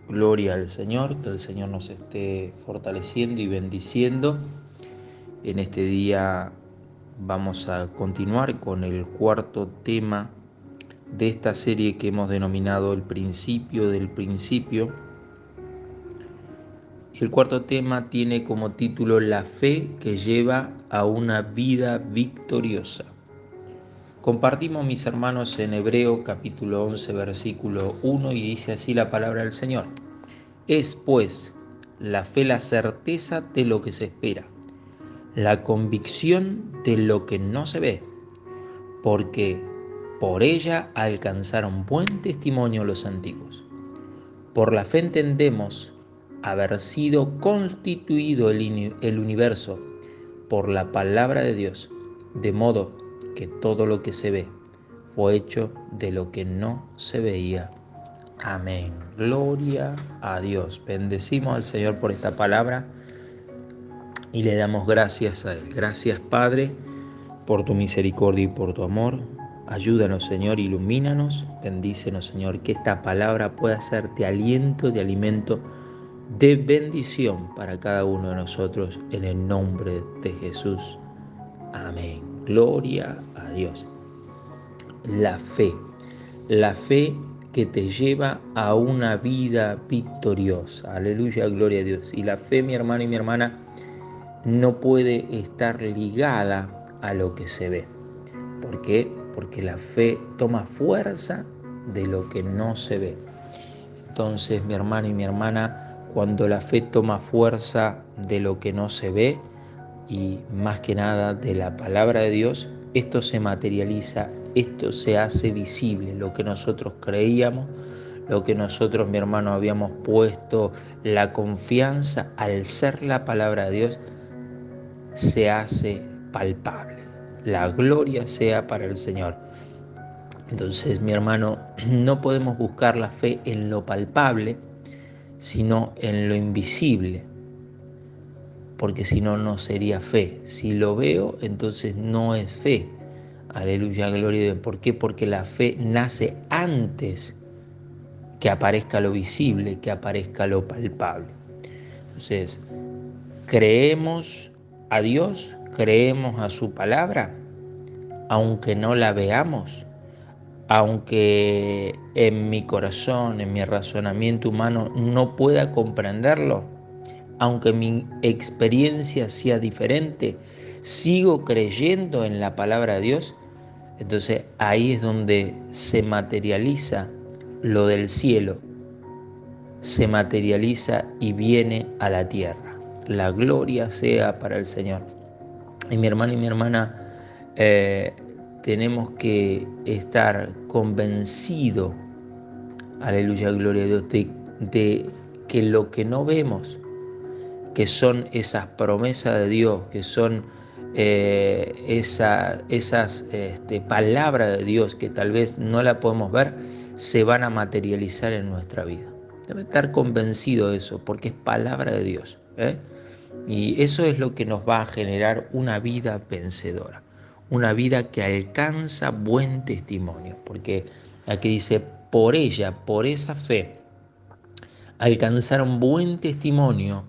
Gloria al Señor, que el Señor nos esté fortaleciendo y bendiciendo. En este día vamos a continuar con el cuarto tema de esta serie que hemos denominado El principio del principio. El cuarto tema tiene como título La fe que lleva a una vida victoriosa. Compartimos, mis hermanos, en Hebreo capítulo 11, versículo 1, y dice así la palabra del Señor. Es, pues, la fe la certeza de lo que se espera, la convicción de lo que no se ve, porque por ella alcanzaron buen testimonio los antiguos. Por la fe entendemos haber sido constituido el universo por la palabra de Dios, de modo que todo lo que se ve fue hecho de lo que no se veía. Amén. Gloria a Dios. Bendecimos al Señor por esta palabra y le damos gracias a Él. Gracias, Padre, por tu misericordia y por tu amor. Ayúdanos, Señor, ilumínanos. Bendícenos, Señor, que esta palabra pueda ser de aliento, de alimento, de bendición para cada uno de nosotros, en el nombre de Jesús. Amén. Gloria a Dios. La fe. La fe que te lleva a una vida victoriosa. Aleluya, gloria a Dios. Y la fe, mi hermano y mi hermana, no puede estar ligada a lo que se ve. ¿Por qué? Porque la fe toma fuerza de lo que no se ve. Entonces, mi hermano y mi hermana, cuando la fe toma fuerza de lo que no se ve, y más que nada de la palabra de Dios, esto se materializa, esto se hace visible, lo que nosotros creíamos, lo que nosotros, mi hermano, habíamos puesto la confianza, al ser la palabra de Dios, se hace palpable. La gloria sea para el Señor. Entonces, mi hermano, no podemos buscar la fe en lo palpable, sino en lo invisible, porque si no, no sería fe. Si lo veo, entonces no es fe. Aleluya, gloria a Dios. ¿Por qué? Porque la fe nace antes que aparezca lo visible, que aparezca lo palpable. Entonces, creemos a Dios, creemos a su palabra, aunque no la veamos, aunque en mi corazón, en mi razonamiento humano no pueda comprenderlo, aunque mi experiencia sea diferente, sigo creyendo en la palabra de Dios. Entonces ahí es donde se materializa lo del cielo, se materializa y viene a la tierra. La gloria sea para el Señor. Y mi hermano y mi hermana, tenemos que estar convencidos, aleluya, gloria a Dios, de que lo que no vemos, que son esas promesas de Dios, que son esas palabras de Dios que tal vez no la podemos ver, se van a materializar en nuestra vida. Debe estar convencido de eso, porque es palabra de Dios, ¿eh? Y eso es lo que nos va a generar una vida vencedora, una vida que alcanza buen testimonio, porque aquí dice, por ella, por esa fe, alcanzaron buen testimonio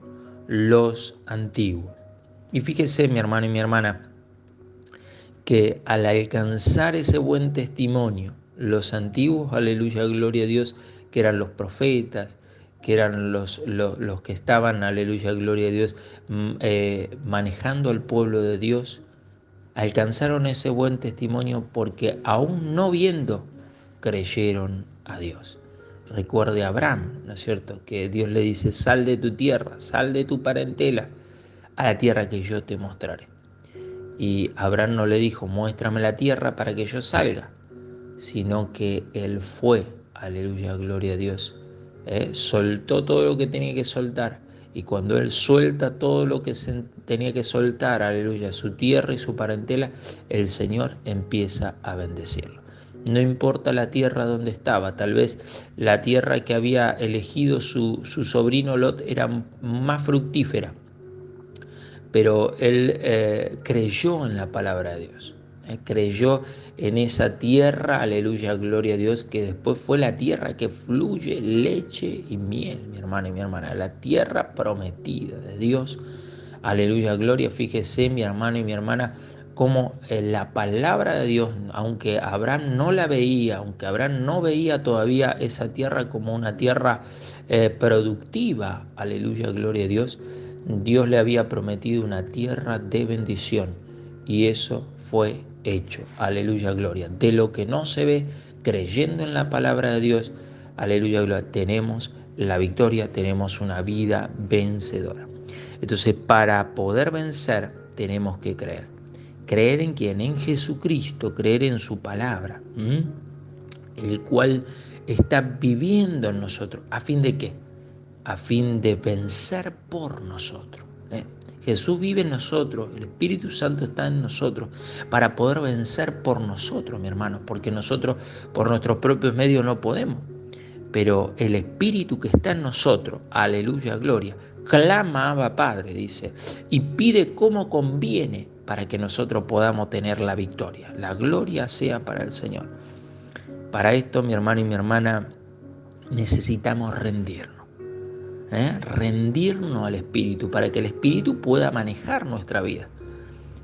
los antiguos. Y fíjese, mi hermano y mi hermana, que al alcanzar ese buen testimonio, los antiguos, aleluya, gloria a Dios, que eran los profetas, que eran los que estaban, aleluya, gloria a Dios, manejando al pueblo de Dios, alcanzaron ese buen testimonio porque aún no viendo, creyeron a Dios. Recuerde a Abraham, ¿no es cierto? Que Dios le dice, sal de tu tierra, sal de tu parentela, a la tierra que yo te mostraré. Y Abraham no le dijo, muéstrame la tierra para que yo salga, sino que él fue, aleluya, gloria a Dios, soltó todo lo que tenía que soltar. Y cuando él suelta todo lo que se tenía que soltar, aleluya, su tierra y su parentela, el Señor empieza a bendecirlo. No importa la tierra donde estaba, tal vez la tierra que había elegido su sobrino Lot era más fructífera, pero él creyó en la palabra de Dios. Creyó en esa tierra, aleluya, gloria a Dios, que después fue la tierra que fluye leche y miel, mi hermano y mi hermana, la tierra prometida de Dios, aleluya, gloria. Fíjese, mi hermano y mi hermana, cómo la palabra de Dios, aunque Abraham no la veía, aunque Abraham no veía todavía esa tierra como una tierra productiva, aleluya, gloria a Dios, Dios le había prometido una tierra de bendición y eso fue hecho, aleluya, gloria. De lo que no se ve, creyendo en la palabra de Dios, aleluya, gloria, tenemos la victoria, tenemos una vida vencedora. Entonces, para poder vencer, tenemos que creer. ¿Creer en quién? En Jesucristo, creer en su palabra, el cual está viviendo en nosotros. ¿A fin de qué? A fin de vencer por nosotros. Jesús vive en nosotros, el Espíritu Santo está en nosotros para poder vencer por nosotros, mi hermano, porque nosotros por nuestros propios medios no podemos. Pero el Espíritu que está en nosotros, aleluya, gloria, clama Abba Padre, dice, y pide como conviene para que nosotros podamos tener la victoria. La gloria sea para el Señor. Para esto, mi hermano y mi hermana, necesitamos rendirnos. Rendirnos al Espíritu para que el Espíritu pueda manejar nuestra vida.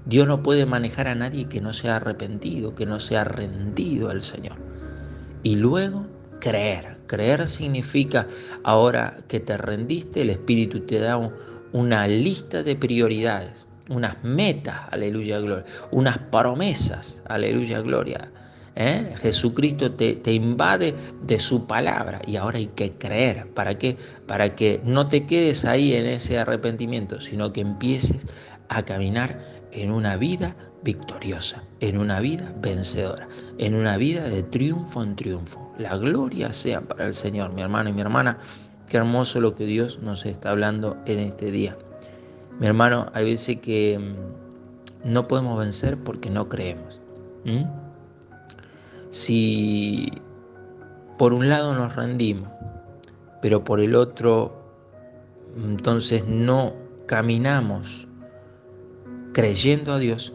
Dios no puede manejar a nadie que no sea arrepentido, que no sea rendido al Señor. Y luego creer. Creer significa, ahora que te rendiste, el Espíritu te da una lista de prioridades, unas metas, aleluya, gloria, unas promesas, aleluya, gloria. Jesucristo te invade de su palabra y ahora hay que creer. ¿Para qué? Para que no te quedes ahí en ese arrepentimiento, sino que empieces a caminar en una vida victoriosa, en una vida vencedora, en una vida de triunfo en triunfo. La gloria sea para el Señor, mi hermano y mi hermana. Qué hermoso lo que Dios nos está hablando en este día. Mi hermano, hay veces que no podemos vencer porque no creemos. Si por un lado nos rendimos, pero por el otro, entonces no caminamos creyendo a Dios,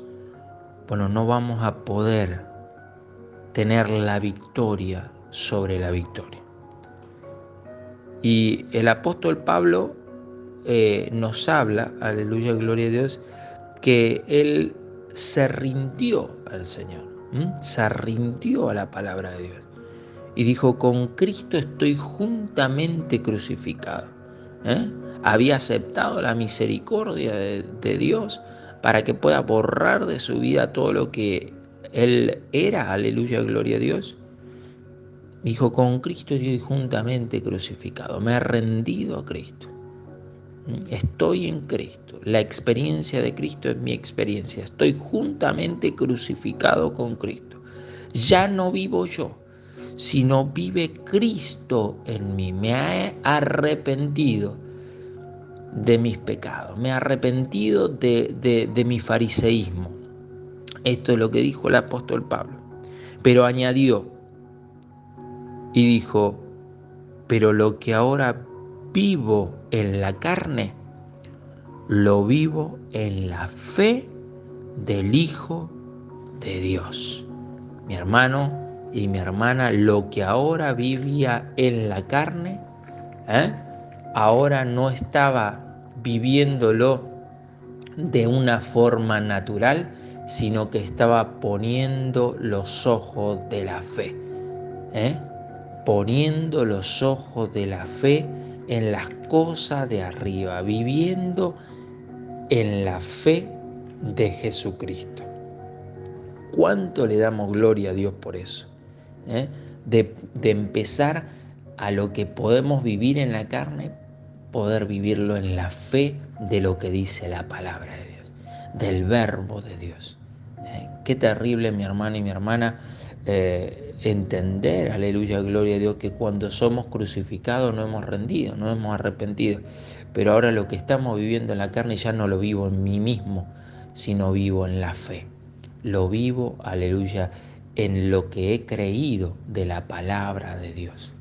bueno, no vamos a poder tener la victoria sobre la victoria. Y el apóstol Pablo nos habla, aleluya, gloria a Dios, que él se rindió al Señor, se rindió a la palabra de Dios. Y dijo, con Cristo estoy juntamente crucificado. Había aceptado la misericordia de Dios para que pueda borrar de su vida todo lo que él era, aleluya, gloria a Dios. Dijo, con Cristo estoy juntamente crucificado, me he rendido a Cristo. Estoy en Cristo, la experiencia de Cristo es mi experiencia, estoy juntamente crucificado con Cristo. Ya no vivo yo, sino vive Cristo en mí. Me he arrepentido de mis pecados, me he arrepentido de mi fariseísmo. Esto es lo que dijo el apóstol Pablo. Pero añadió y dijo, pero lo que ahora vivo en la carne, lo vivo en la fe del Hijo de Dios. Mi hermano y mi hermana, lo que ahora vivía en la carne, ahora no estaba viviéndolo de una forma natural, sino que estaba poniendo los ojos de la fe. Poniendo los ojos de la fe en las cosas de arriba, viviendo en la fe de Jesucristo. ¿Cuánto le damos gloria a Dios por eso? De empezar a lo que podemos vivir en la carne, poder vivirlo en la fe de lo que dice la palabra de Dios, del verbo de Dios. Qué terrible, mi hermano y mi hermana, entender, aleluya, gloria a Dios, que cuando somos crucificados no hemos rendido, no hemos arrepentido. Pero ahora lo que estamos viviendo en la carne ya no lo vivo en mí mismo, sino vivo en la fe. Lo vivo, aleluya, en lo que he creído de la palabra de Dios.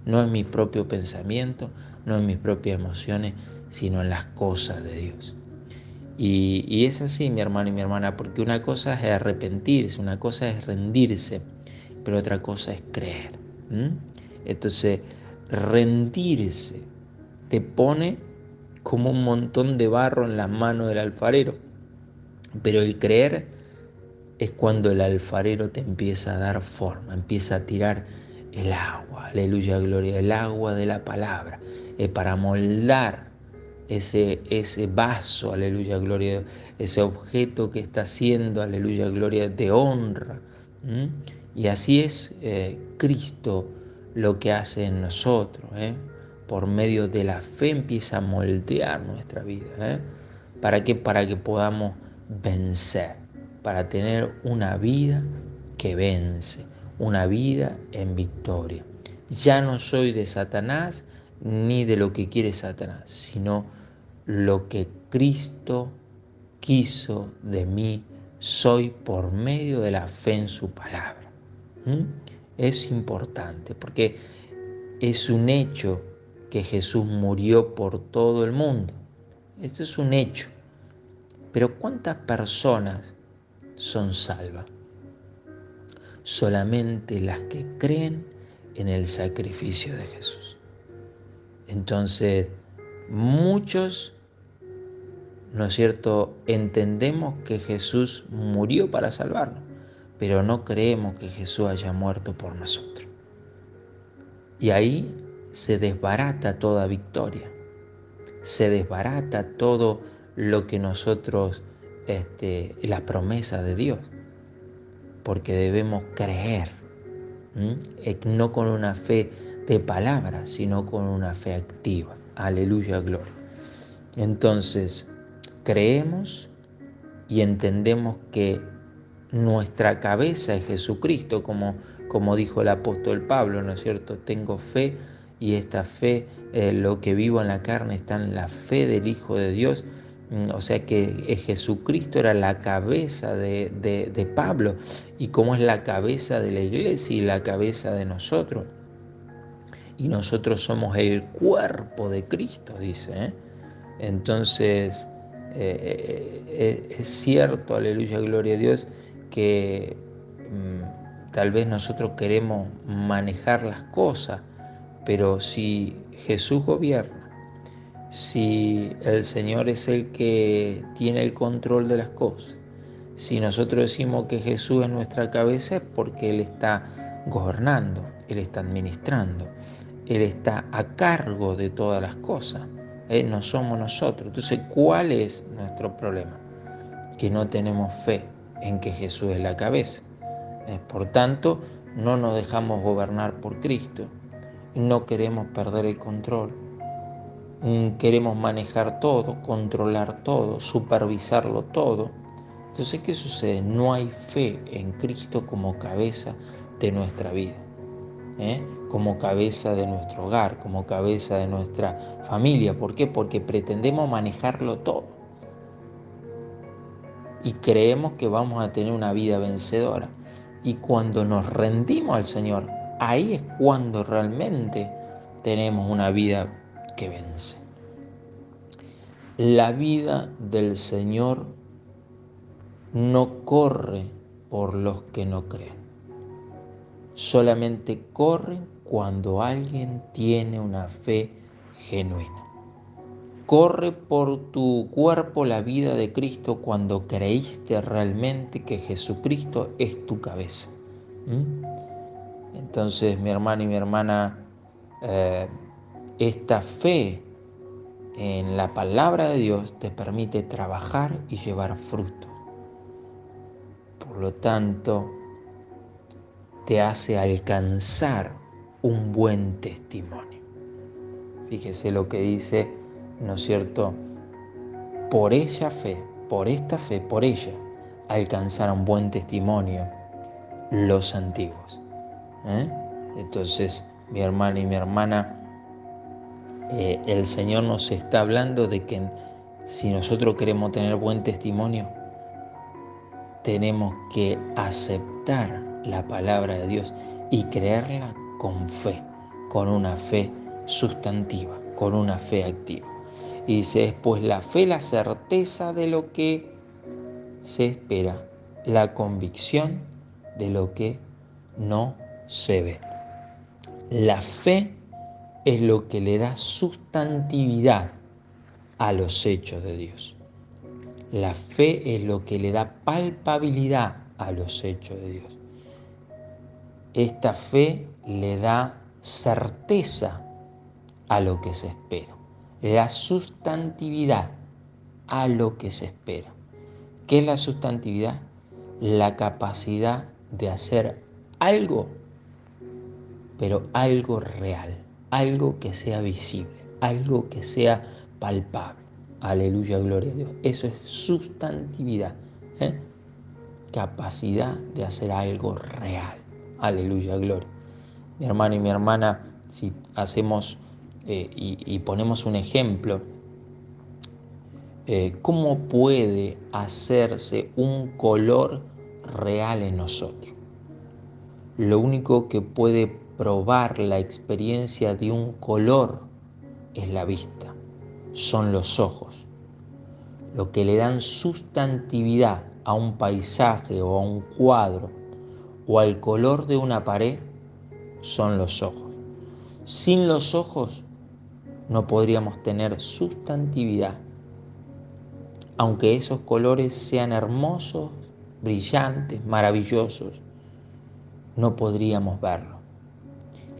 No en mi propio pensamiento, no en mis propias emociones, sino en las cosas de Dios. Y es así, mi hermano y mi hermana, porque una cosa es arrepentirse, una cosa es rendirse, pero otra cosa es creer. Entonces, rendirse te pone como un montón de barro en las manos del alfarero, pero el creer es cuando el alfarero te empieza a dar forma, empieza a tirar el agua, aleluya, gloria, el agua de la palabra, para moldar ese vaso, aleluya, gloria, ese objeto que está haciendo, aleluya, gloria, de honra. Y así es Cristo lo que hace en nosotros. Por medio de la fe empieza a moldear nuestra vida. ¿Para qué? Para que podamos vencer, para tener una vida que vence, una vida en victoria. Ya no soy de Satanás ni de lo que quiere Satanás, sino lo que Cristo quiso de mí soy por medio de la fe en su palabra. Es importante porque es un hecho que Jesús murió por todo el mundo. Esto es un hecho. Pero ¿cuántas personas son salvas? Solamente las que creen en el sacrificio de Jesús. Entonces, muchos, ¿no es cierto?, entendemos que Jesús murió para salvarnos, pero no creemos que Jesús haya muerto por nosotros. Y ahí se desbarata toda victoria, se desbarata todo lo que nosotros, la promesa de Dios, porque debemos creer, no con una fe de palabra, sino con una fe activa. Aleluya, gloria. Entonces, creemos y entendemos que nuestra cabeza es Jesucristo, como dijo el apóstol Pablo, ¿no es cierto? Tengo fe y esta fe, lo que vivo en la carne está en la fe del Hijo de Dios. O sea que Jesucristo era la cabeza de Pablo, y como es la cabeza de la iglesia y la cabeza de nosotros. Y nosotros somos el cuerpo de Cristo, dice. Entonces, es cierto, aleluya, gloria a Dios, que tal vez nosotros queremos manejar las cosas, pero si Jesús gobierna, si el Señor es el que tiene el control de las cosas, si nosotros decimos que Jesús es nuestra cabeza, es porque Él está gobernando, Él está administrando, Él está a cargo de todas las cosas. No somos nosotros. Entonces, ¿cuál es nuestro problema? Que no tenemos fe en que Jesús es la cabeza. Por tanto, no nos dejamos gobernar por Cristo, no queremos perder el control, queremos manejar todo, controlar todo, supervisarlo todo. Entonces, ¿qué sucede? No hay fe en Cristo como cabeza de nuestra vida, como cabeza de nuestro hogar, como cabeza de nuestra familia. ¿Por qué? Porque pretendemos manejarlo todo y creemos que vamos a tener una vida vencedora. Y cuando nos rendimos al Señor, ahí es cuando realmente tenemos una vida que vence. La vida del Señor no corre por los que no creen. Solamente corren cuando alguien tiene una fe genuina. Corre por tu cuerpo la vida de Cristo cuando creíste realmente que Jesucristo es tu cabeza. Entonces, mi hermano y mi hermana, esta fe en la palabra de Dios te permite trabajar y llevar fruto. Por lo tanto, te hace alcanzar un buen testimonio. Fíjese lo que dice, ¿no es cierto? Por ella fe, por esta fe, por ella, alcanzaron buen testimonio los antiguos. Entonces, mi hermano y mi hermana, el Señor nos está hablando de que si nosotros queremos tener buen testimonio, tenemos que aceptar la palabra de Dios y creerla con fe, con una fe sustantiva, con una fe activa. Y dice, es pues la fe, la certeza de lo que se espera, la convicción de lo que no se ve. La fe es lo que le da sustantividad a los hechos de Dios. La fe es lo que le da palpabilidad a los hechos de Dios. Esta fe le da certeza a lo que se espera, le da sustantividad a lo que se espera. ¿Qué es la sustantividad? La capacidad de hacer algo, pero algo real, algo que sea visible, algo que sea palpable. Aleluya, gloria a Dios. Eso es sustantividad, capacidad de hacer algo real. Aleluya, gloria. Mi hermano y mi hermana, si hacemos y ponemos un ejemplo, ¿cómo puede hacerse un color real en nosotros? Lo único que puede probar la experiencia de un color es la vista, son los ojos. Lo que le dan sustantividad a un paisaje o a un cuadro o al color de una pared son los ojos. Sin los ojos no podríamos tener sustantividad, aunque esos colores sean hermosos, brillantes, maravillosos, no podríamos verlo.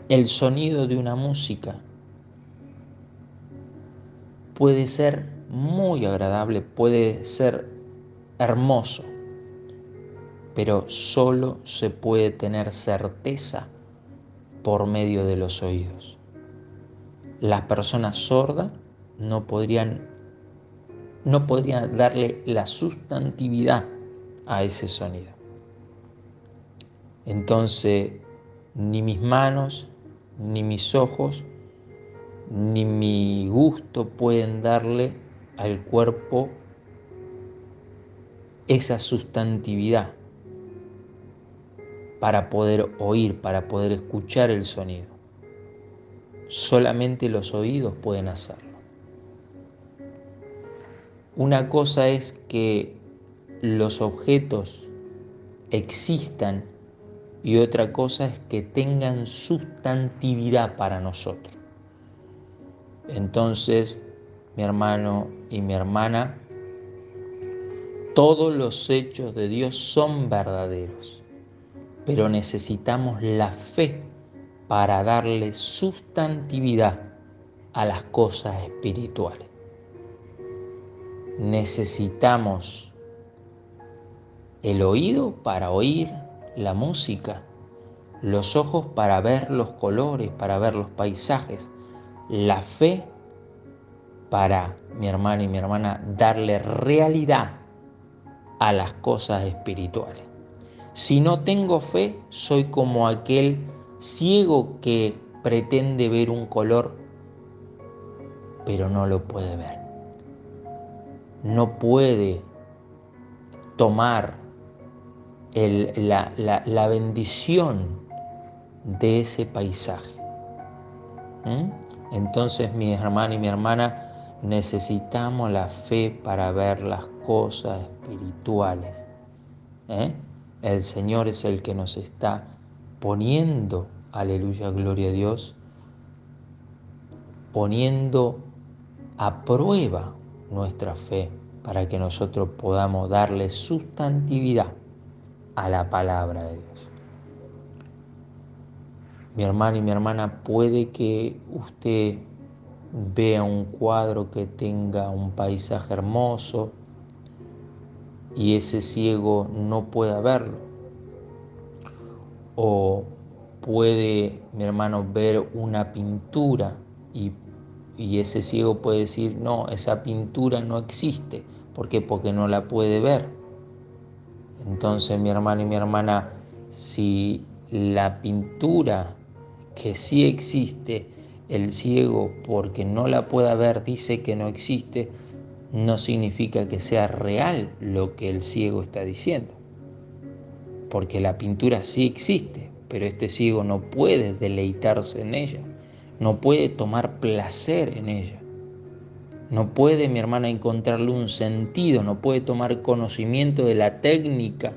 El sonido de una música puede ser muy agradable, puede ser hermoso, pero solo se puede tener certeza por medio de los oídos. Las personas sordas no podrían darle la sustantividad a ese sonido. Entonces, ni mis manos, ni mis ojos, ni mi gusto pueden darle al cuerpo esa sustantividad para poder oír, para poder escuchar el sonido. Solamente los oídos pueden hacerlo. Una cosa es que los objetos existan y otra cosa es que tengan sustantividad para nosotros. Entonces, mi hermano y mi hermana, todos los hechos de Dios son verdaderos, pero necesitamos la fe para darle sustantividad a las cosas espirituales. Necesitamos el oído para oír la música, los ojos para ver los colores, para ver los paisajes, la fe para, mi hermano y mi hermana, darle realidad a las cosas espirituales. Si no tengo fe, soy como aquel ciego que pretende ver un color, pero no lo puede ver. No puede tomar la bendición de ese paisaje. Entonces, mi hermano y mi hermana, necesitamos la fe para ver las cosas espirituales. El Señor es el que nos está poniendo, aleluya, gloria a Dios, poniendo a prueba nuestra fe para que nosotros podamos darle sustantividad a la palabra de Dios. Mi hermano y mi hermana, puede que usted vea un cuadro que tenga un paisaje hermoso y ese ciego no pueda verlo. O puede, mi hermano, ver una pintura y ese ciego puede decir, no, esa pintura no existe. ¿Por qué? Porque no la puede ver. Entonces, mi hermano y mi hermana, si la pintura que sí existe, el ciego, porque no la pueda ver, dice que no existe, no significa que sea real lo que el ciego está diciendo. Porque la pintura sí existe, pero este ciego no puede deleitarse en ella, no puede tomar placer en ella. No puede, mi hermana, encontrarle un sentido, no puede tomar conocimiento de la técnica,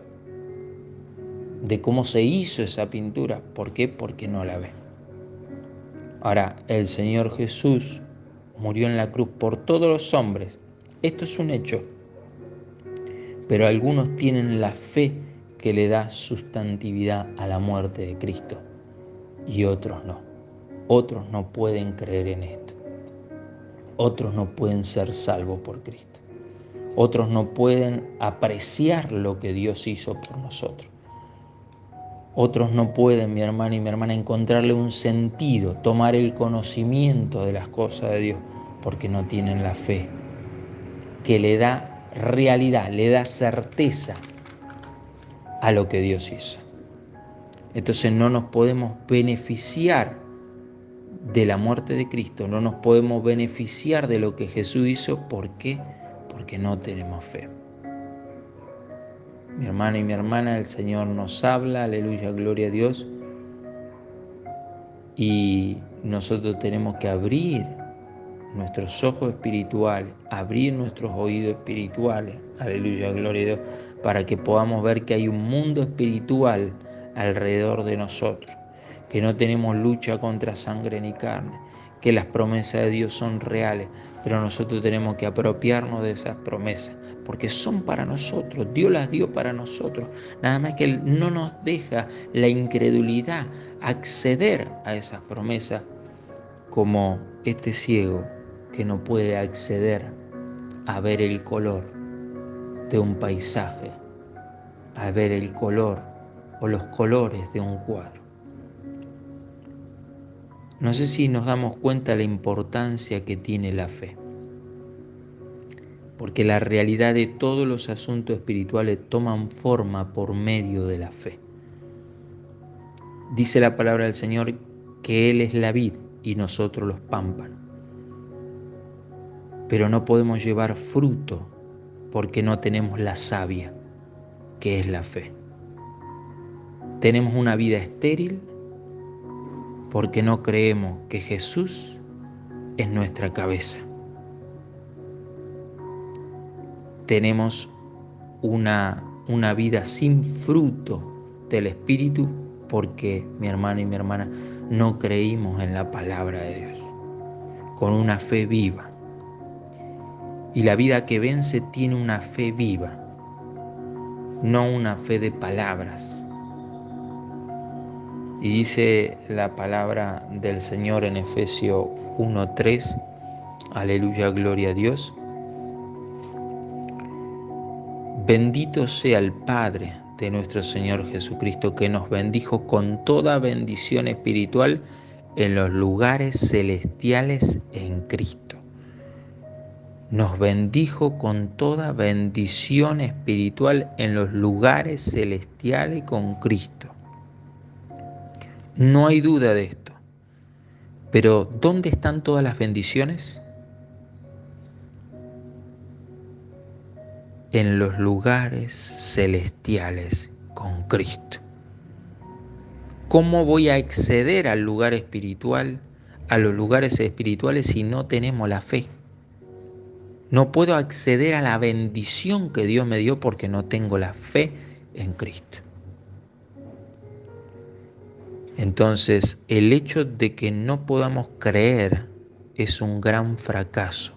de cómo se hizo esa pintura. ¿Por qué? Porque no la ve. Ahora, el Señor Jesús murió en la cruz por todos los hombres. Esto es un hecho. Pero algunos tienen la fe que le da sustantividad a la muerte de Cristo y otros no. Otros no pueden creer en esto. Otros no pueden ser salvos por Cristo. Otros no pueden apreciar lo que Dios hizo por nosotros. Otros no pueden, mi hermana y mi hermana, encontrarle un sentido, tomar el conocimiento de las cosas de Dios, porque no tienen la fe que le da realidad, le da certeza a lo que Dios hizo. Entonces no nos podemos beneficiar de la muerte de Cristo, no nos podemos beneficiar de lo que Jesús hizo. ¿Por qué? Porque no tenemos fe. Mi hermano y mi hermana, el Señor nos habla, aleluya, gloria a Dios, y nosotros tenemos que abrir nuestros ojos espirituales, abrir nuestros oídos espirituales, aleluya, gloria a Dios, para que podamos ver que hay un mundo espiritual alrededor de nosotros, que no tenemos lucha contra sangre ni carne, que las promesas de Dios son reales, pero nosotros tenemos que apropiarnos de esas promesas, porque son para nosotros, Dios las dio para nosotros, nada más que Él no nos deja la incredulidad acceder a esas promesas, como este ciego que no puede acceder a ver el color de un paisaje, a ver el color o los colores de un cuadro. No sé si nos damos cuenta de la importancia que tiene la fe, porque la realidad de todos los asuntos espirituales toman forma por medio de la fe. Dice la palabra del Señor que Él es la vid y nosotros los pámpanos. Pero no podemos llevar fruto porque no tenemos la savia, que es la fe. Tenemos una vida estéril porque no creemos que Jesús es nuestra cabeza. Tenemos una vida sin fruto del Espíritu porque, mi hermano y mi hermana, no creímos en la palabra de Dios, con una fe viva. Y la vida que vence tiene una fe viva, no una fe de palabras. Y dice la palabra del Señor en Efesios 1:3, aleluya, gloria a Dios. Bendito sea el Padre de nuestro Señor Jesucristo, que nos bendijo con toda bendición espiritual en los lugares celestiales en Cristo. Nos bendijo con toda bendición espiritual en los lugares celestiales con Cristo. No hay duda de esto. Pero ¿dónde están todas las bendiciones? En los lugares celestiales con Cristo. ¿Cómo voy a acceder al lugar espiritual, a los lugares espirituales, si no tenemos la fe? No puedo acceder a la bendición que Dios me dio porque no tengo la fe en Cristo. Entonces, el hecho de que no podamos creer es un gran fracaso.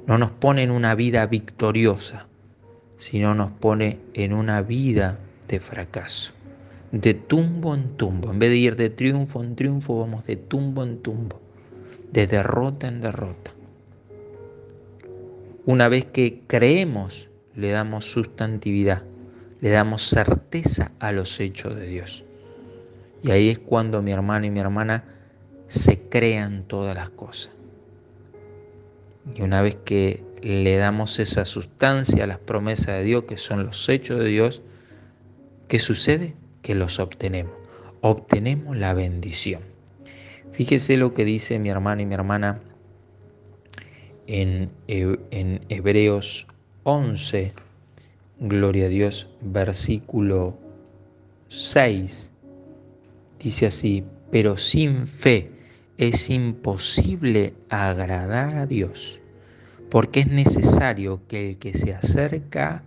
No nos pone en una vida victoriosa, sino nos pone en una vida de fracaso, de tumbo en tumbo. En vez de ir de triunfo en triunfo, vamos de tumbo en tumbo, de derrota en derrota. Una vez que creemos, le damos sustantividad, le damos certeza a los hechos de Dios. Y ahí es cuando, mi hermano y mi hermana, se crean todas las cosas. Y una vez que le damos esa sustancia a las promesas de Dios, que son los hechos de Dios, ¿qué sucede? Que los obtenemos. Obtenemos la bendición. Fíjese lo que dice mi hermano y mi hermana en Hebreos 11, gloria a Dios, versículo 6. Dice así: pero sin fe es imposible agradar a Dios, porque es necesario que el que se acerca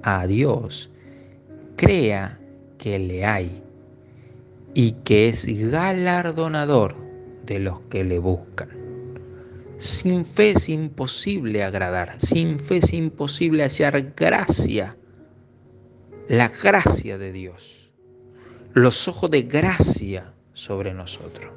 a Dios crea que le hay y que es galardonador de los que le buscan. Sin fe es imposible agradar, sin fe es imposible hallar gracia, la gracia de Dios, los ojos de gracia sobre nosotros.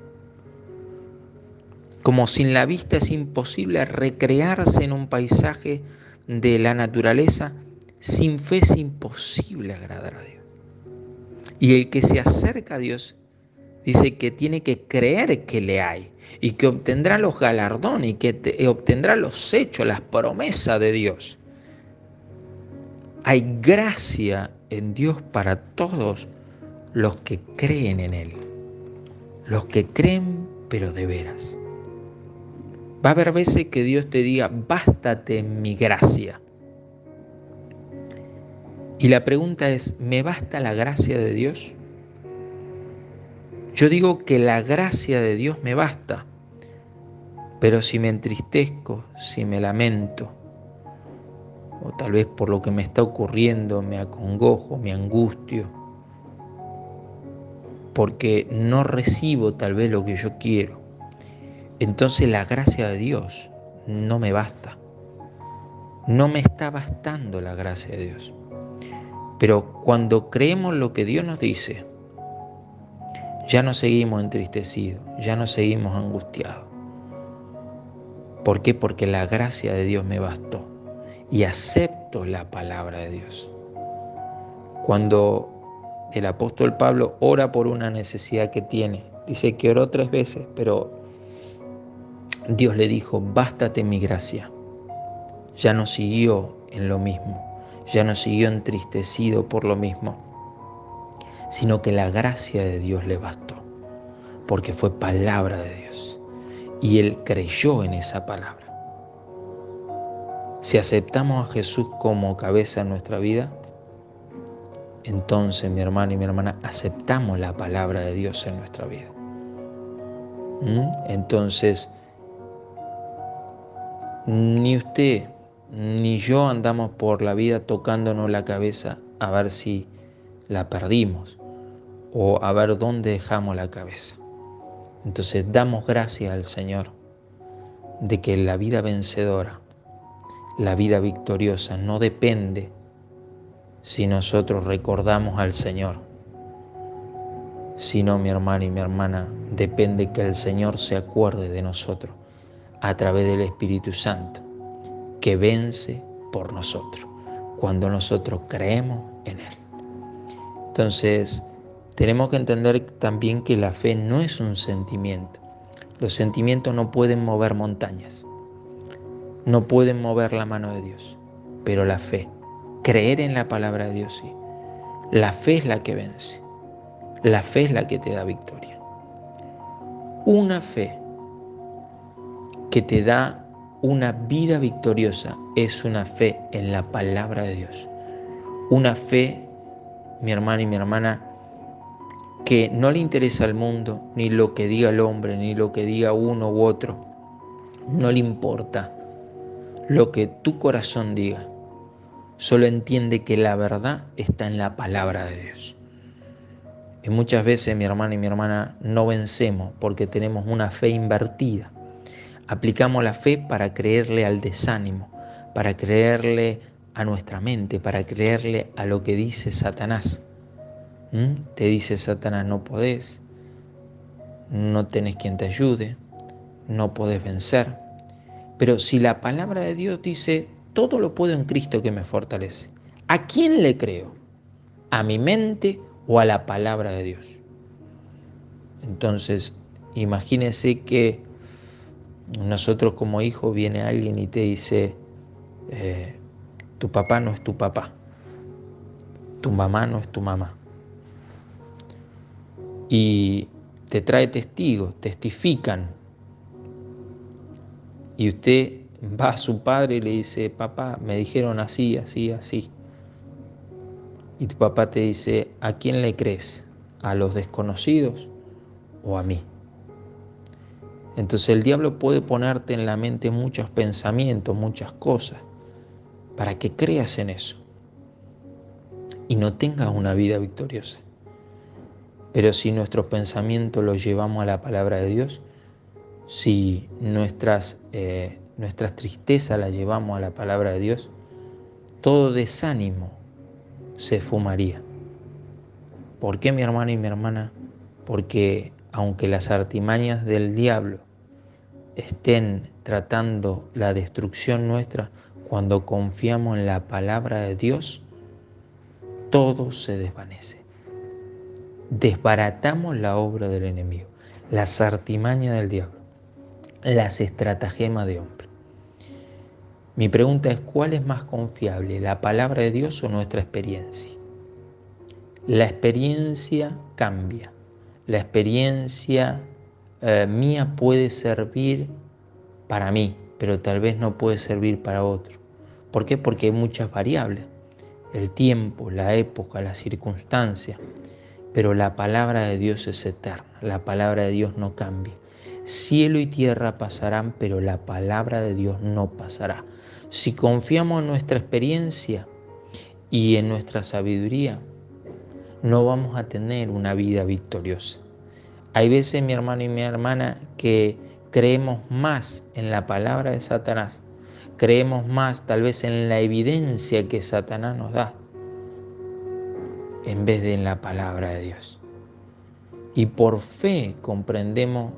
Como sin la vista es imposible recrearse en un paisaje de la naturaleza, sin fe es imposible agradar a Dios. Y el que se acerca a Dios dice que tiene que creer que le hay y que obtendrá los galardones y que obtendrá los hechos, las promesas de Dios. Hay gracia en Dios para todos los que creen en Él, los que creen pero de veras. Va a haber veces que Dios te diga, bástate mi gracia. Y la pregunta es, ¿me basta la gracia de Dios? Yo digo que la gracia de Dios me basta, pero si me entristezco, si me lamento, o tal vez por lo que me está ocurriendo, me acongojo, me angustio, porque no recibo tal vez lo que yo quiero, entonces la gracia de Dios no me basta. No me está bastando la gracia de Dios. Pero cuando creemos lo que Dios nos dice, ya no seguimos entristecidos, ya no seguimos angustiados. ¿Por qué? Porque la gracia de Dios me bastó y acepto la palabra de Dios. Cuando el apóstol Pablo ora por una necesidad que tiene, dice que oró 3 veces, pero Dios le dijo, bástate mi gracia. Ya no siguió en lo mismo, ya no siguió entristecido por lo mismo, sino que la gracia de Dios le bastó, porque fue palabra de Dios y él creyó en esa palabra. Si aceptamos a Jesús como cabeza en nuestra vida, entonces, mi hermano y mi hermana, aceptamos la palabra de Dios en nuestra vida. Entonces, ni usted ni yo andamos por la vida tocándonos la cabeza a ver si la perdimos o a ver dónde dejamos la cabeza. Entonces damos gracias al Señor de que la vida vencedora, la vida victoriosa no depende si nosotros recordamos al Señor, sino, mi hermano y mi hermana, depende que el Señor se acuerde de nosotros a través del Espíritu Santo, que vence por nosotros, cuando nosotros creemos en Él. Entonces, tenemos que entender también que la fe no es un sentimiento. Los sentimientos no pueden mover montañas, no pueden mover la mano de Dios, pero la fe, creer en la palabra de Dios, sí. La fe es la que vence, la fe es la que te da victoria. Una fe que te da una vida victoriosa es una fe en la palabra de Dios. Una fe, mi hermano y mi hermana, que no le interesa al mundo, ni lo que diga el hombre, ni lo que diga uno u otro. No le importa lo que tu corazón diga. Solo entiende que la verdad está en la palabra de Dios. Y muchas veces, mi hermano y mi hermana, no vencemos porque tenemos una fe invertida. Aplicamos la fe para creerle al desánimo, para creerle a nuestra mente, para creerle a lo que dice Satanás. Te dice Satanás, no podés, no tenés quien te ayude, no podés vencer. Pero si la palabra de Dios dice, todo lo puedo en Cristo que me fortalece, ¿a quién le creo? ¿A mi mente o a la palabra de Dios? Entonces, imagínense que nosotros como hijos viene alguien y te dice, tu papá no es tu papá, tu mamá no es tu mamá. Y te trae testigos, testifican. Y usted va a su padre y le dice, papá, me dijeron así, así, así. Y tu papá te dice, ¿a quién le crees? ¿A los desconocidos o a mí? Entonces el diablo puede ponerte en la mente muchos pensamientos, muchas cosas, para que creas en eso y no tengas una vida victoriosa. Pero si nuestros pensamientos los llevamos a la palabra de Dios, si nuestras tristezas las llevamos a la palabra de Dios, todo desánimo se esfumaría. ¿Por qué, mi hermano y mi hermana? Porque aunque las artimañas del diablo estén tratando la destrucción nuestra, cuando confiamos en la palabra de Dios, todo se desvanece. Desbaratamos la obra del enemigo, las artimañas del diablo, las estratagemas de hombre. Mi pregunta es, ¿cuál es más confiable, la palabra de Dios o nuestra experiencia? La experiencia cambia. La experiencia mía puede servir para mí, pero tal vez no puede servir para otro. ¿Por qué? Porque hay muchas variables. El tiempo, la época, las circunstancias. Pero la palabra de Dios es eterna. La palabra de Dios no cambia. Cielo y tierra pasarán, pero la palabra de Dios no pasará. Si confiamos en nuestra experiencia y en nuestra sabiduría, no vamos a tener una vida victoriosa. Hay veces, mi hermano y mi hermana, que creemos más en la palabra de Satanás, creemos más tal vez en la evidencia que Satanás nos da, en vez de en la palabra de Dios. Y por fe comprendemos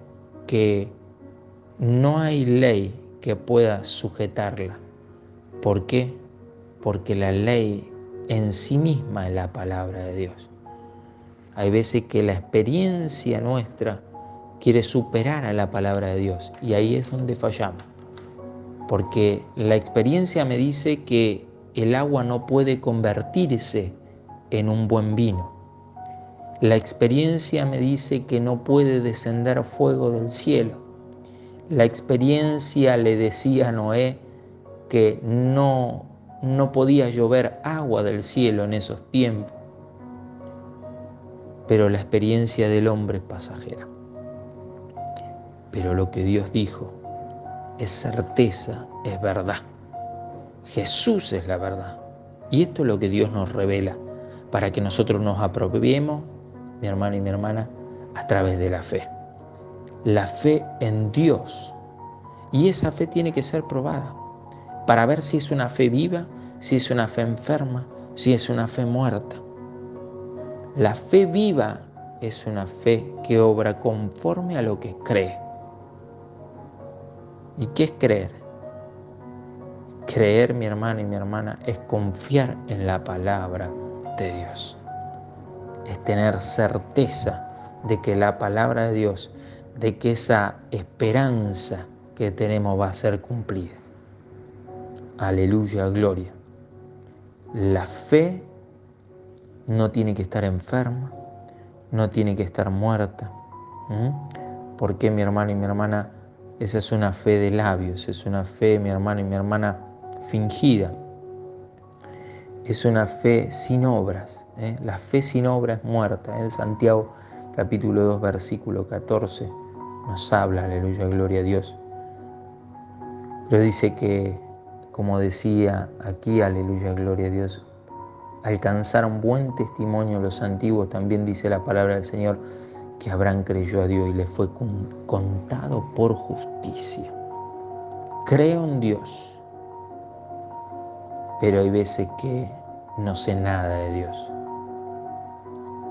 que no hay ley que pueda sujetarla. ¿Por qué? Porque la ley en sí misma es la palabra de Dios. Hay veces que la experiencia nuestra quiere superar a la palabra de Dios y ahí es donde fallamos. Porque la experiencia me dice que el agua no puede convertirse en un buen vino. La experiencia me dice que no puede descender fuego del cielo. La experiencia le decía a Noé que no podía llover agua del cielo en esos tiempos. Pero la experiencia del hombre es pasajera. Pero lo que Dios dijo es certeza, es verdad. Jesús es la verdad. Y esto es lo que Dios nos revela para que nosotros nos apropiemos, mi hermano y mi hermana, a través de la fe. La fe en Dios. Y esa fe tiene que ser probada para ver si es una fe viva, si es una fe enferma, si es una fe muerta. La fe viva es una fe que obra conforme a lo que cree. ¿Y qué es creer? Creer, mi hermano y mi hermana, es confiar en la palabra de Dios. Es tener certeza de que la palabra de Dios, de que esa esperanza que tenemos va a ser cumplida. Aleluya, gloria. La fe no tiene que estar enferma, no tiene que estar muerta. ¿Por qué, mi hermano y mi hermana? Esa es una fe de labios, es una fe, mi hermano y mi hermana, fingida. Es una fe sin obras. La fe sin obras es muerta. En Santiago capítulo 2, versículo 14 nos habla, aleluya, gloria a Dios. Pero dice que, como decía aquí, aleluya, gloria a Dios, alcanzaron buen testimonio los antiguos. También dice la palabra del Señor que Abraham creyó a Dios y le fue contado por justicia. Creo en Dios, pero hay veces que no sé nada de Dios.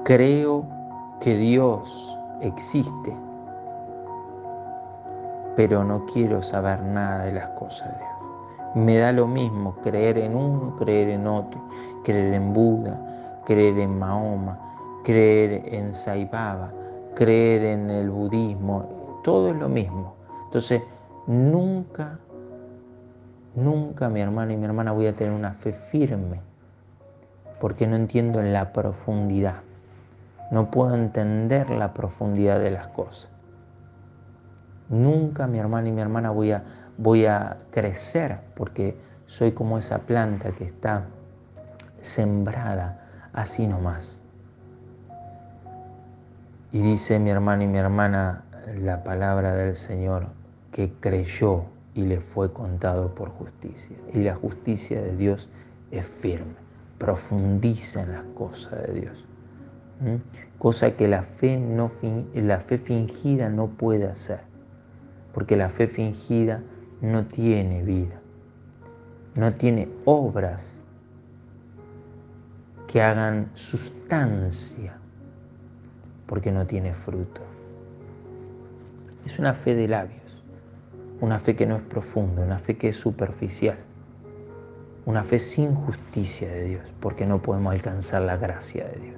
Creo que Dios existe, pero no quiero saber nada de las cosas de Dios. Me da lo mismo creer en uno, creer en otro, creer en Buda, creer en Mahoma, creer en Sai Baba, creer en el budismo, todo es lo mismo. Entonces, nunca, mi hermano y mi hermana, voy a tener una fe firme, porque no entiendo la profundidad. No puedo entender la profundidad de las cosas. Nunca, mi hermano y mi hermana, voy a crecer, porque soy como esa planta que está sembrada así nomás. Y dice mi hermano y mi hermana, la palabra del Señor, que creyó y le fue contado por justicia. Y la justicia de Dios es firme, profundiza en las cosas de Dios. Cosa que la fe fingida no puede hacer, porque la fe fingida no tiene vida, no tiene obras que hagan sustancia, porque no tiene fruto. Es una fe de labios, una fe que no es profunda, una fe que es superficial, una fe sin justicia de Dios, porque no podemos alcanzar la gracia de Dios.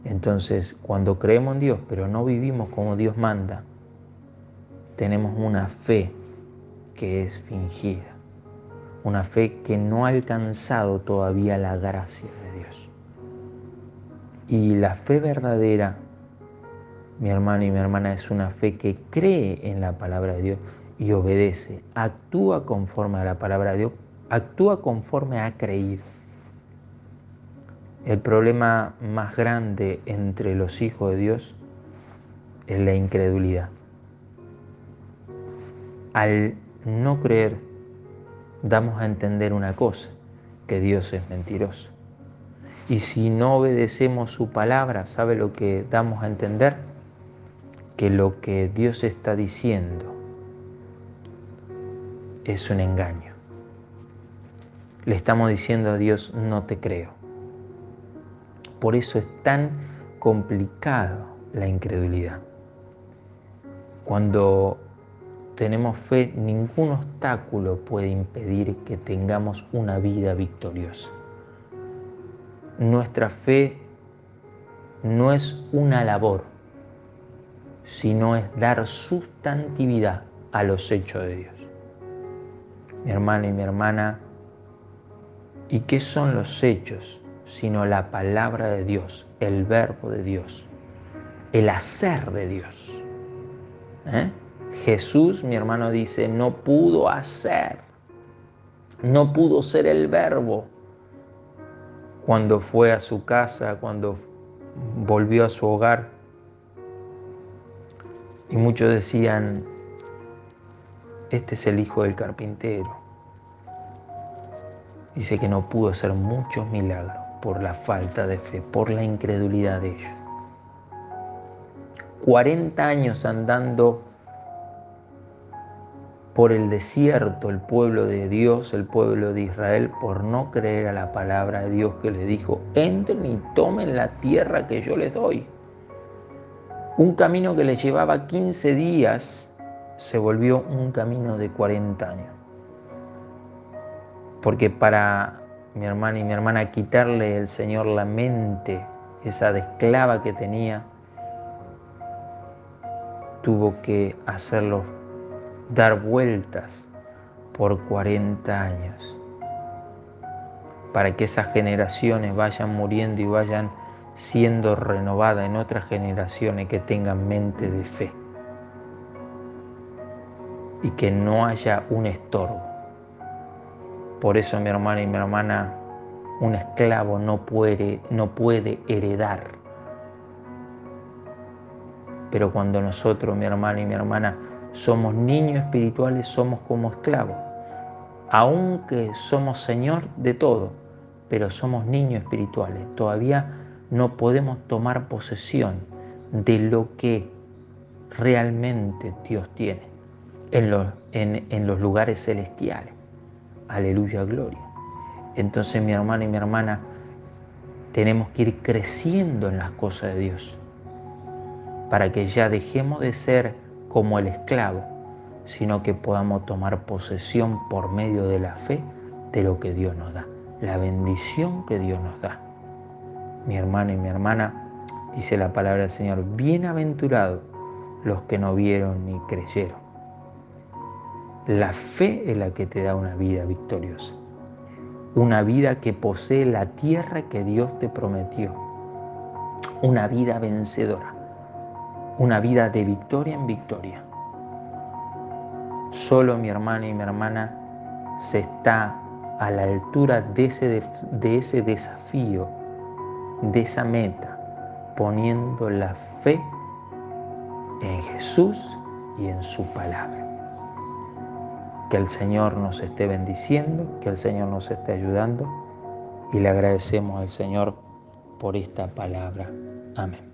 Entonces, cuando creemos en Dios, pero no vivimos como Dios manda, tenemos una fe que es fingida, una fe que no ha alcanzado todavía la gracia de Dios. Y la fe verdadera, mi hermano y mi hermana, es una fe que cree en la palabra de Dios y obedece, actúa conforme a la palabra de Dios, actúa conforme ha creído. El problema más grande entre los hijos de Dios es la incredulidad. Al no creer, damos a entender una cosa, que Dios es mentiroso. Y si no obedecemos su palabra, ¿sabe lo que damos a entender? Que lo que Dios está diciendo es un engaño. Le estamos diciendo a Dios, no te creo. Por eso es tan complicado la incredulidad. Cuando tenemos fe, ningún obstáculo puede impedir que tengamos una vida victoriosa. Nuestra fe no es una labor, sino es dar sustantividad a los hechos de Dios. Mi hermano y mi hermana, ¿y qué son los hechos? Sino la palabra de Dios, el verbo de Dios, el hacer de Dios. Jesús, mi hermano, dice, no pudo hacer, no pudo ser el verbo cuando fue a su casa, cuando volvió a su hogar. Y muchos decían, este es el hijo del carpintero. Dice que no pudo hacer muchos milagros por la falta de fe, por la incredulidad de ellos. 40 años andando por el desierto el pueblo de Dios, el pueblo de Israel, por no creer a la palabra de Dios que les dijo, entren y tomen la tierra que yo les doy. Un camino que les llevaba 15 días se volvió un camino de 40 años. Porque para mi hermana y mi hermana quitarle el Señor la mente, esa de esclava que tenía, tuvo que hacerlos dar vueltas por 40 años para que esas generaciones vayan muriendo y vayan siendo renovadas en otras generaciones que tengan mente de fe y que no haya un estorbo. Por eso, mi hermano y mi hermana, un esclavo no puede heredar. Pero cuando nosotros, mi hermano y mi hermana, somos niños espirituales, somos como esclavos. Aunque somos Señor de todo, pero somos niños espirituales. Todavía no podemos tomar posesión de lo que realmente Dios tiene en los lugares celestiales. Aleluya, gloria. Entonces, mi hermano y mi hermana, tenemos que ir creciendo en las cosas de Dios para que ya dejemos de ser como el esclavo, sino que podamos tomar posesión por medio de la fe de lo que Dios nos da, la bendición que Dios nos da. Mi hermano y mi hermana, dice la palabra del Señor, bienaventurados los que no vieron ni creyeron. La fe es la que te da una vida victoriosa, una vida que posee la tierra que Dios te prometió, una vida vencedora, una vida de victoria en victoria. Solo mi hermano y mi hermana se está a la altura de ese desafío, de esa meta, poniendo la fe en Jesús y en su palabra. Que el Señor nos esté bendiciendo, que el Señor nos esté ayudando y le agradecemos al Señor por esta palabra. Amén.